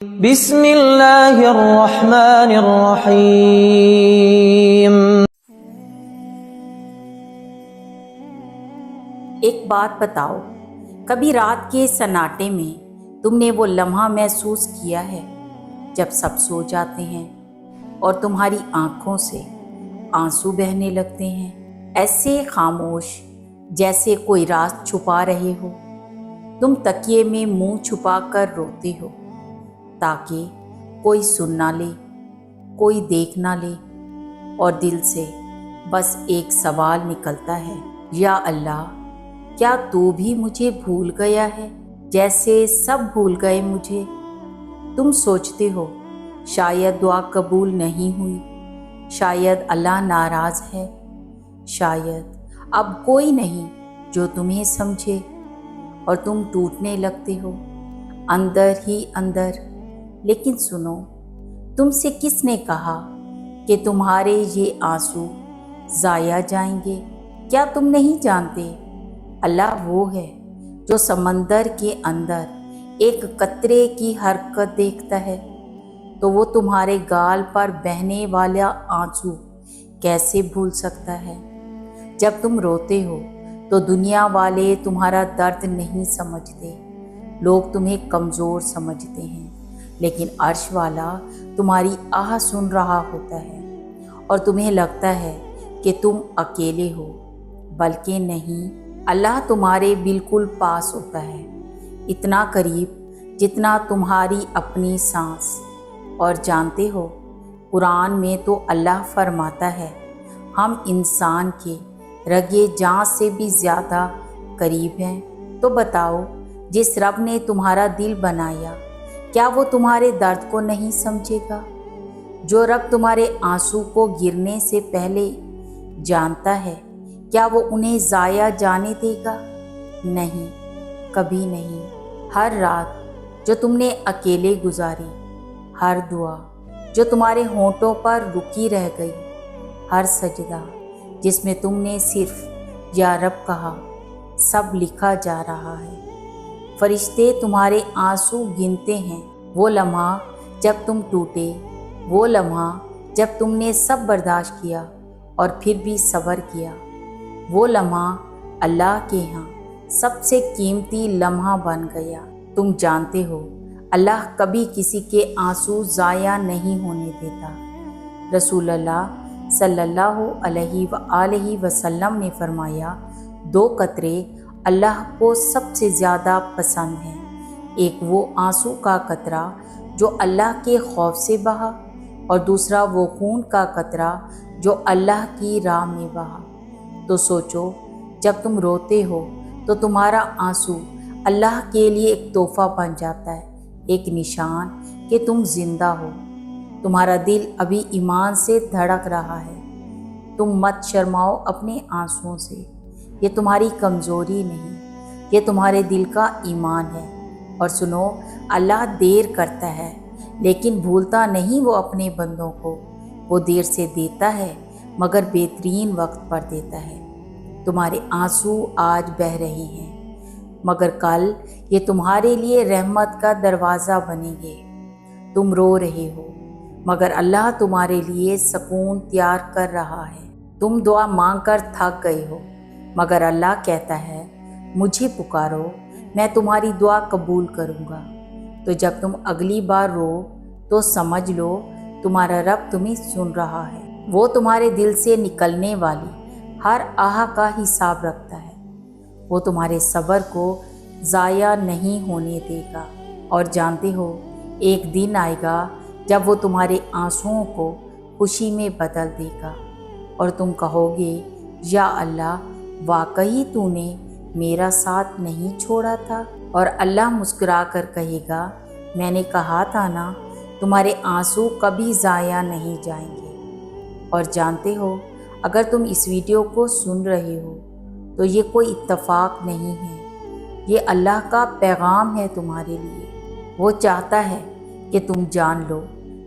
بسم اللہ الرحمن الرحیم۔ ایک بات بتاؤ، کبھی رات کے سناٹے میں تم نے وہ لمحہ محسوس کیا ہے جب سب سو جاتے ہیں اور تمہاری آنکھوں سے آنسو بہنے لگتے ہیں، ایسے خاموش جیسے کوئی راز چھپا رہے ہو؟ تم تکیے میں منہ چھپا کر روتے ہو تاکہ کوئی سن نہ لے، کوئی دیکھ نہ لے، اور دل سے بس ایک سوال نکلتا ہے، یا اللہ، کیا تو بھی مجھے بھول گیا ہے جیسے سب بھول گئے مجھے؟ تم سوچتے ہو شاید دعا قبول نہیں ہوئی، شاید اللہ ناراض ہے، شاید اب کوئی نہیں جو تمہیں سمجھے، اور تم ٹوٹنے لگتے ہو اندر ہی اندر۔ لیکن سنو، تم سے کس نے کہا کہ تمہارے یہ آنسو ضائع جائیں گے؟ کیا تم نہیں جانتے اللہ وہ ہے جو سمندر کے اندر ایک قطرے کی حرکت دیکھتا ہے، تو وہ تمہارے گال پر بہنے والا آنسو کیسے بھول سکتا ہے؟ جب تم روتے ہو تو دنیا والے تمہارا درد نہیں سمجھتے، لوگ تمہیں کمزور سمجھتے ہیں، لیکن عرش والا تمہاری آہ سن رہا ہوتا ہے، اور تمہیں لگتا ہے کہ تم اکیلے ہو، بلکہ نہیں، اللہ تمہارے بالکل پاس ہوتا ہے، اتنا قریب جتنا تمہاری اپنی سانس۔ اور جانتے ہو، قرآن میں تو اللہ فرماتا ہے ہم انسان کے رگے جاں سے بھی زیادہ قریب ہیں۔ تو بتاؤ، جس رب نے تمہارا دل بنایا، کیا وہ تمہارے درد کو نہیں سمجھے گا؟ جو رب تمہارے آنسو کو گرنے سے پہلے جانتا ہے، کیا وہ انہیں ضائع جانے دے گا؟ نہیں، کبھی نہیں۔ ہر رات جو تم نے اکیلے گزاری، ہر دعا جو تمہارے ہونٹوں پر رکی رہ گئی، ہر سجدہ جس میں تم نے صرف یا رب کہا، سب لکھا جا رہا ہے۔ فرشتے تمہارے آنسو گنتے ہیں، وہ لمحہ جب تم ٹوٹے، وہ لمحہ جب تم نے سب برداشت کیا اور پھر بھی صبر کیا، وہ لمحہ اللہ کے ہاں سب سے قیمتی لمحہ بن گیا۔ تم جانتے ہو اللہ کبھی کسی کے آنسو ضائع نہیں ہونے دیتا۔ رسول اللہ صلی اللہ علیہ وآلہ وسلم نے فرمایا، دو قطرے اللہ کو سب سے زیادہ پسند ہیں، ایک وہ آنسو کا قطرہ جو اللہ کے خوف سے بہا، اور دوسرا وہ خون کا قطرہ جو اللہ کی راہ میں بہا۔ تو سوچو، جب تم روتے ہو تو تمہارا آنسو اللہ کے لیے ایک تحفہ بن جاتا ہے، ایک نشان کہ تم زندہ ہو، تمہارا دل ابھی ایمان سے دھڑک رہا ہے۔ تم مت شرماؤ اپنے آنسوؤں سے، یہ تمہاری کمزوری نہیں، یہ تمہارے دل کا ایمان ہے۔ اور سنو، اللہ دیر کرتا ہے لیکن بھولتا نہیں وہ اپنے بندوں کو، وہ دیر سے دیتا ہے مگر بہترین وقت پر دیتا ہے۔ تمہارے آنسو آج بہہ رہے ہیں، مگر کل یہ تمہارے لیے رحمت کا دروازہ بنیں گے۔ تم رو رہے ہو، مگر اللہ تمہارے لیے سکون تیار کر رہا ہے۔ تم دعا مانگ کر تھک گئے ہو، مگر اللہ کہتا ہے مجھے پکارو، میں تمہاری دعا قبول کروں گا۔ تو جب تم اگلی بار رو تو سمجھ لو تمہارا رب تمہیں سن رہا ہے، وہ تمہارے دل سے نکلنے والی ہر آہ کا حساب رکھتا ہے، وہ تمہارے صبر کو ضائع نہیں ہونے دے گا۔ اور جانتے ہو، ایک دن آئے گا جب وہ تمہارے آنسوؤں کو خوشی میں بدل دے گا، اور تم کہو گے، یا اللہ، واقعی تو نے میرا ساتھ نہیں چھوڑا تھا؟ اور اللہ مسکرا کر کہے گا، میں نے کہا تھا نا، تمہارے آنسو کبھی ضائع نہیں جائیں گے۔ اور جانتے ہو، اگر تم اس ویڈیو کو سن رہے ہو تو یہ کوئی اتفاق نہیں ہے، یہ اللہ کا پیغام ہے تمہارے لیے۔ وہ چاہتا ہے کہ تم جان لو،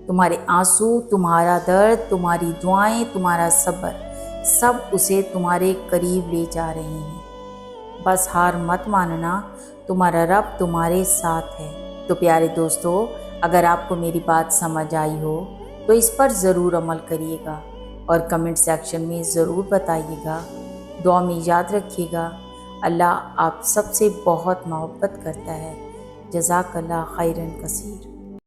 تمہارے آنسو، تمہارا درد، تمہاری دعائیں، تمہارا صبر، سب اسے تمہارے قریب لے جا رہے ہیں۔ بس ہار مت ماننا، تمہارا رب تمہارے ساتھ ہے۔ تو پیارے دوستو، اگر آپ کو میری بات سمجھ آئی ہو تو اس پر ضرور عمل کریے گا اور کمنٹ سیکشن میں ضرور بتائیے گا۔ دعا میں یاد رکھیے گا، اللہ آپ سب سے بہت محبت کرتا ہے۔ جزاک اللہ خیرن کثیر۔